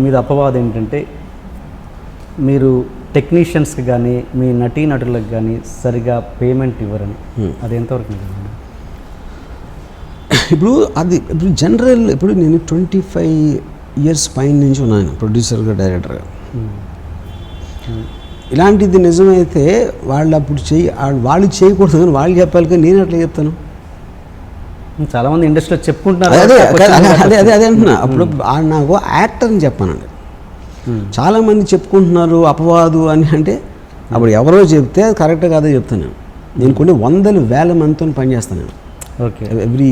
మీద అపవాదం ఏంటంటే మీరు టెక్నీషియన్స్కి కానీ మీ నటీనటులకు కానీ సరిగా పేమెంట్ ఇవ్వరని. అది ఎంతవరకు నిజం? ఇప్పుడు జనరల్ ఇప్పుడు నేను 25 years పైన నుంచి ఉన్నాను ప్రొడ్యూసర్గా, డైరెక్టర్గా. ఇలాంటిది నిజమైతే వాళ్ళు అప్పుడు వాళ్ళు చేయకూడదు కానీ వాళ్ళు చెప్పాలి, కానీ నేను అట్లా చెప్తాను. చాలామంది ఇండస్ట్రీలో చెప్పుకుంటున్నారు. అదే అంటున్నా. అప్పుడు నాకు యాక్టర్ అని చెప్పానండి. చాలామంది చెప్పుకుంటున్నారు అపవాదు అని. అంటే అప్పుడు ఎవరో చెప్తే అది కరెక్ట్ కాదో చెప్తాను. నేను కొన్ని వందల వేల మందితో పనిచేస్తాను నేను. Okay. Every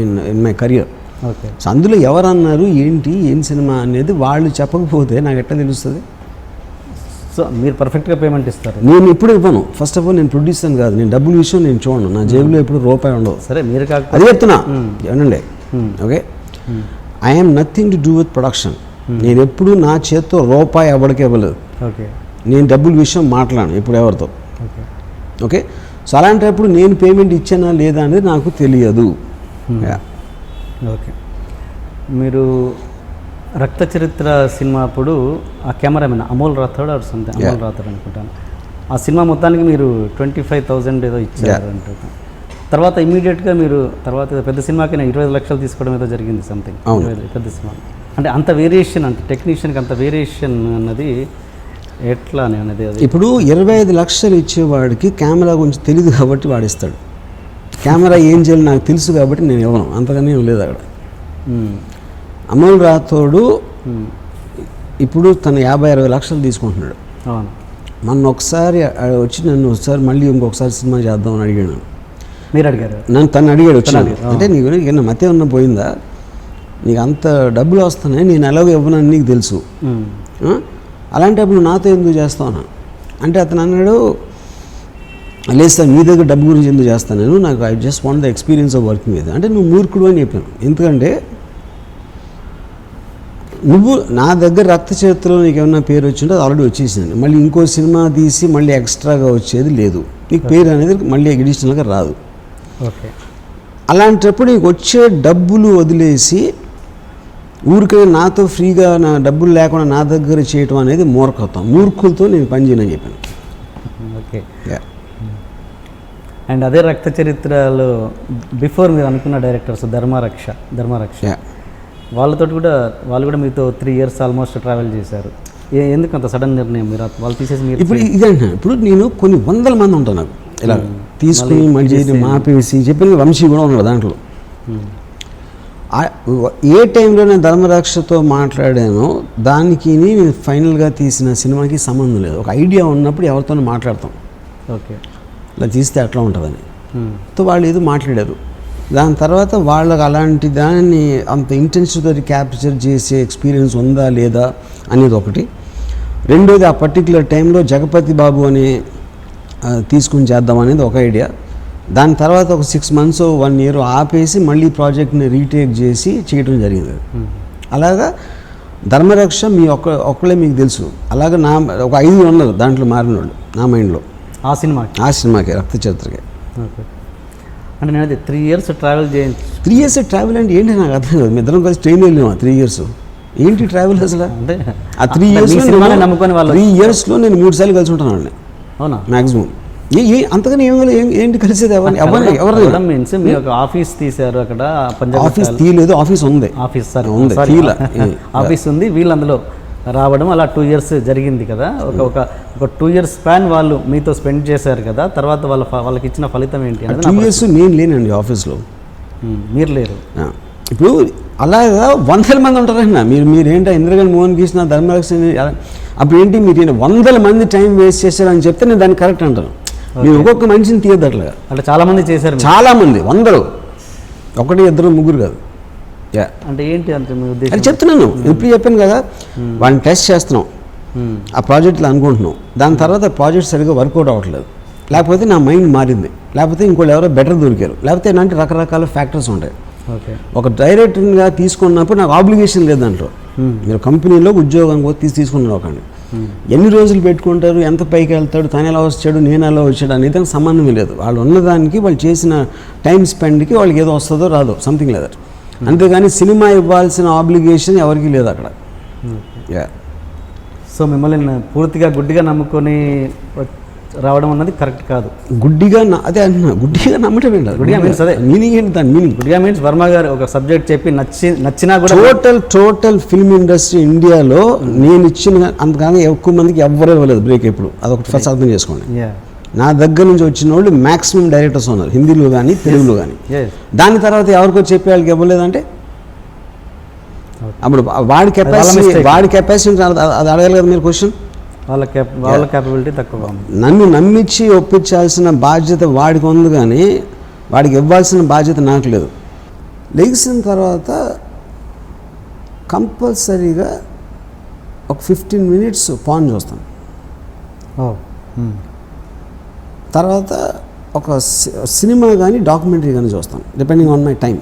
in my career. Okay. So అందులో ఎవరన్నారు ఏం సినిమా అనేది వాళ్ళు చెప్పకపోతే నాకు ఎట్లా తెలుస్తుంది? సో మీరు పర్ఫెక్ట్గా పేమెంట్ ఇస్తారు. నేను ఎప్పుడు ఇవ్వను. ఫస్ట్ ఆఫ్ ఆల్ నేను ప్రొడ్యూసర్ కాదు, నేను డబ్బుల విషయం నేను చూడను. నా జేబులో ఎప్పుడు రూపాయి ఉండదు. సరే మీరు కాకపోతే అది చెప్తున్నా ఏమండి. Okay, I'm nothing to do with production. నేను ఎప్పుడు నా చేత్తో రూపాయి ఎవరికి ఇవ్వలేదు. ఓకే. నేను డబ్బుల విషయం మాట్లాడను ఎప్పుడు ఎవరితో. ఓకే. ఓకే. సో అలాంటప్పుడు నేను పేమెంట్ ఇచ్చానా లేదా అనేది నాకు తెలియదు. ఓకే. మీరు రక్త చరిత్ర సినిమా అప్పుడు ఆ cameraman Amol Rathod or something, Amol Rathod అనుకుంటాను, ఆ సినిమా మొత్తానికి మీరు 25,000 ఏదో ఇచ్చారు అంటారు. తర్వాత ఇమీడియట్గా మీరు తర్వాత పెద్ద సినిమాకి 20 లక్షలు తీసుకోవడం ఏదో జరిగింది సంథింగ్. పెద్ద సినిమా అంటే అంత వేరియేషన్, అంటే టెక్నీషియన్కి అంత వేరియేషన్ అన్నది ఎట్లా అనేది? అది ఇప్పుడు 25 లక్షలు ఇచ్చేవాడికి కెమెరా గురించి తెలియదు కాబట్టి వాడిస్తాడు. కెమెరా ఏం చేయాలి నాకు తెలుసు కాబట్టి నేను ఇవ్వను, అంతగానే లేదు అక్కడ. అమోల్ రాథోడు ఇప్పుడు తను 50-60 లక్షలు తీసుకుంటున్నాడు. అవును. మొన్న ఒకసారి వచ్చి నన్ను మళ్ళీ ఇంకొకసారి సినిమా చేద్దామని అడిగాను. మీరు అడిగారు? తను అడిగాడు వచ్చి, అంటే నీకు ఏమన్నా మధ్య ఉన్న పోయిందా, నీకు అంత డబ్బులు వస్తున్నాయి, నేను ఎలాగో ఇవ్వనని నీకు తెలుసు, అలాంటప్పుడు నాతో ఎందుకు చేస్తాను అంటే అతను అన్నాడు, లేదు సార్ మీ దగ్గర డబ్బు గురించి ఎందుకు చేస్తాను నేను, నాకు I just want the experience of working with. అంటే నువ్వు మూర్ఖుడు అని చెప్పాను. ఎందుకంటే నువ్వు నా దగ్గర రక్త చరిత్రలో నీకు ఏమన్నా పేరు వచ్చింటే అది ఆల్రెడీ వచ్చేసింది. మళ్ళీ ఇంకో సినిమా తీసి మళ్ళీ ఎక్స్ట్రాగా వచ్చేది లేదు. నీకు పేరు అనేది మళ్ళీ అడిషనల్గా రాదు. ఓకే. అలాంటప్పుడు నీకు వచ్చే డబ్బులు వదిలేసి ఊరికే నాతో ఫ్రీగా నా డబ్బులు లేకుండా నా దగ్గర చేయటం అనేది మూర్ఖత్వం. మూర్ఖులతో నేను పని చేయనని చెప్పాను. ఓకే. అండ్ అదే రక్త చరిత్రలో బిఫోర్ మీరు అనుకున్న డైరెక్టర్స్ ధర్మరక్ష వాళ్ళతో కూడా వాళ్ళు కూడా మీతో 3 years ఆల్మోస్ట్ ట్రావెల్ చేశారు. ఎందుకు అంత సడన్ నిర్ణయం మీరు వాళ్ళు తీసేసి? మీరు ఇప్పుడు ఇదంటే ఇప్పుడు నేను కొన్ని వందల మంది ఉంటాను నాకు ఇలా తీసుకుని మళ్ళీ మాపేసి చెప్పిన వంశీ కూడా ఉన్నాడు దాంట్లో. ఏ టైంలో నేను ధర్మరక్షతో మాట్లాడానో దానికి నేను ఫైనల్గా తీసిన సినిమాకి సంబంధం లేదు. ఒక ఐడియా ఉన్నప్పుడు ఎవరితోనూ మాట్లాడతాం. ఓకే. ఇలా తీస్తే అట్లా ఉంటుందని. సో వాళ్ళు ఏదో మాట్లాడారు. దాని తర్వాత వాళ్ళకి అలాంటి దాన్ని అంత ఇంటెన్సివ్గా క్యాప్చర్ చేసే ఎక్స్పీరియన్స్ ఉందా లేదా అనేది ఒకటి. రెండోది ఆ పర్టికులర్ టైంలో జగపతి బాబు అని తీసుకుని చేద్దాం అనేది ఒక ఐడియా. దాని తర్వాత ఒక 6 months 1 year ఆపేసి మళ్ళీ ప్రాజెక్ట్ని రీటేక్ చేసి చేయడం జరిగింది. అలాగా ధర్మరక్ష మీ ఒక్కళ్ళే మీకు తెలుసు. అలాగే నా ఒక 5 ఉన్నారు దాంట్లో మారిన వాళ్ళు నా మైండ్లో ఆ సినిమాకి రక్త చరిత్రకి. అంటే నేను అది 3 years ట్రావెల్ చేయండి. 3 years ట్రావెల్ అంటే ఏంటి నాకు అర్థం కాదు. మీ ఇద్దరం కలిసి ట్రైన్ వెళ్ళాము 3 years. ఏంటి ట్రావెల్ అసలు? అంటే ఆ 3 yearsలో నేను 3 సార్లు కలిసి ఉంటాను వాళ్ళని. అవునా? మ్యాక్సిమం. అంతగానే ఏంటి కలిసేది ఎవరైనా మీన్స్ మీ ఒక ఆఫీస్ తీశారు అక్కడ. ఆఫీస్ తీయలేదు, ఆఫీస్ ఉంది. ఆఫీస్ ఉంది, వీళ్ళు అందులో రావడం అలా 2 years జరిగింది కదా. ఒక 2 years స్పాన్ వాళ్ళు మీతో స్పెండ్ చేశారు కదా. తర్వాత వాళ్ళకి ఇచ్చిన ఫలితం ఏంటి? 2 years నేను లేనండి ఆఫీస్లో. మీరు లేరు. ఇప్పుడు అలాగా 100 మంది ఉంటారన్నా. మీరేంటో ఇంద్రగన్ మోహన్ కృష్ణ ధర్మరక్ష అప్పుడు ఏంటి మీరు 100 మంది టైం వేస్ట్ చేశారని చెప్తే నేను దాన్ని కరెక్ట్ అంటాను. మీరు ఒక్కొక్క మనిషిని తీయద్దు అట్లా. అంటే చాలామంది చేశారు, చాలామంది 100, 1 2 3 కాదు. అంటే ఏంటి అంటే మీ ఉద్దేశం? అది చెప్తున్నాను, ఇప్పుడు చెప్పాను కదా. వాడిని టెస్ట్ చేస్తున్నాం, ఆ ప్రాజెక్ట్లో అనుకుంటున్నాం. దాని తర్వాత ప్రాజెక్ట్ సరిగ్గా వర్కౌట్ అవ్వట్లేదు, లేకపోతే నా మైండ్ మారింది, లేకపోతే ఇంకోళ్ళు ఎవరో బెటర్ దొరికారు, లేకపోతే ఏంటంటే రకరకాల ఫ్యాక్టర్స్ ఉంటాయి. ఒక డైరెక్టర్గా తీసుకున్నప్పుడు నాకు ఆబ్లిగేషన్ లేదు దాంట్లో. మీరు కంపెనీలో ఉద్యోగం తీసుకున్నారు ఒకటి, ఎన్ని రోజులు పెట్టుకుంటారు, ఎంత పైకి వెళ్తాడు, తను ఎలా వచ్చాడు, నేను ఎలా వచ్చాడు అనేది సంబంధం లేదు. వాళ్ళు ఉన్నదానికి వాళ్ళు చేసిన టైం స్పెండ్కి వాళ్ళకి ఏదో వస్తుందో రాదో సంథింగ్ లేదు. అంతేగాని సినిమా ఇవ్వాల్సిన ఆబ్లిగేషన్ ఎవరికి లేదు అక్కడ. యా. సో మిమ్మల్ని పూర్తిగా గుడ్డిగా నమ్ముకొని రావడం అన్నది కరెక్ట్ కాదు. గుడ్డిగా అదే అంటున్నా, గుడ్డిగా నమ్మటం గుడ్డిగా means అదే. మీనింగ్ ఏంటి దాని మీనింగ్? గుడ్డిగా మీన్స్ వర్మ గారు ఒక సబ్జెక్ట్ చెప్పి నచ్చినా కూడా టోటల్ ఫిల్మ్ ఇండస్ట్రీ ఇండియాలో నేను ఇచ్చిన అంతకాలం ఎక్కువ మందికి ఎవ్వరూ ఇవ్వలేదు బ్రేక్ ఎప్పుడు. అదొకటి ఫస్ట్ అర్థం చేసుకోండి. Yeah. నా దగ్గర నుంచి వచ్చిన వాళ్ళు మ్యాక్సిమం డైరెక్టర్స్ ఉన్నారు, హిందీలో కానీ తెలుగులో కానీ. Yes. దాని తర్వాత ఎవరికో చెప్పే వాళ్ళకి ఇవ్వలేదంటే అప్పుడు వాడి కెపాసిటీ అది అడగాలి కదా మీరు క్వశ్చన్. వాళ్ళ క్యాపబిలిటీ తక్కువ ఉంది. నన్ను నమ్మించి ఒప్పించాల్సిన బాధ్యత వాడికి ఉంది, కానీ వాడికి ఇవ్వాల్సిన బాధ్యత నాకు లేదు. లెగిసిన తర్వాత కంపల్సరీగా ఒక 15 minutes పాన్ చూస్తాను. తర్వాత ఒక సినిమా కానీ డాక్యుమెంటరీ కానీ చూస్తాను, డిపెండింగ్ ఆన్ మై టైం.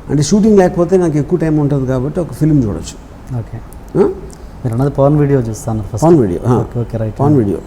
అంటే షూటింగ్ లేకపోతే నాకు ఎక్కువ టైం ఉంటుంది కాబట్టి ఒక ఫిల్మ్ చూడొచ్చు. ఓకే, మీరు అన్నది పవన్ వీడియో చూస్తాను. Pawan video, okay right. Pawan video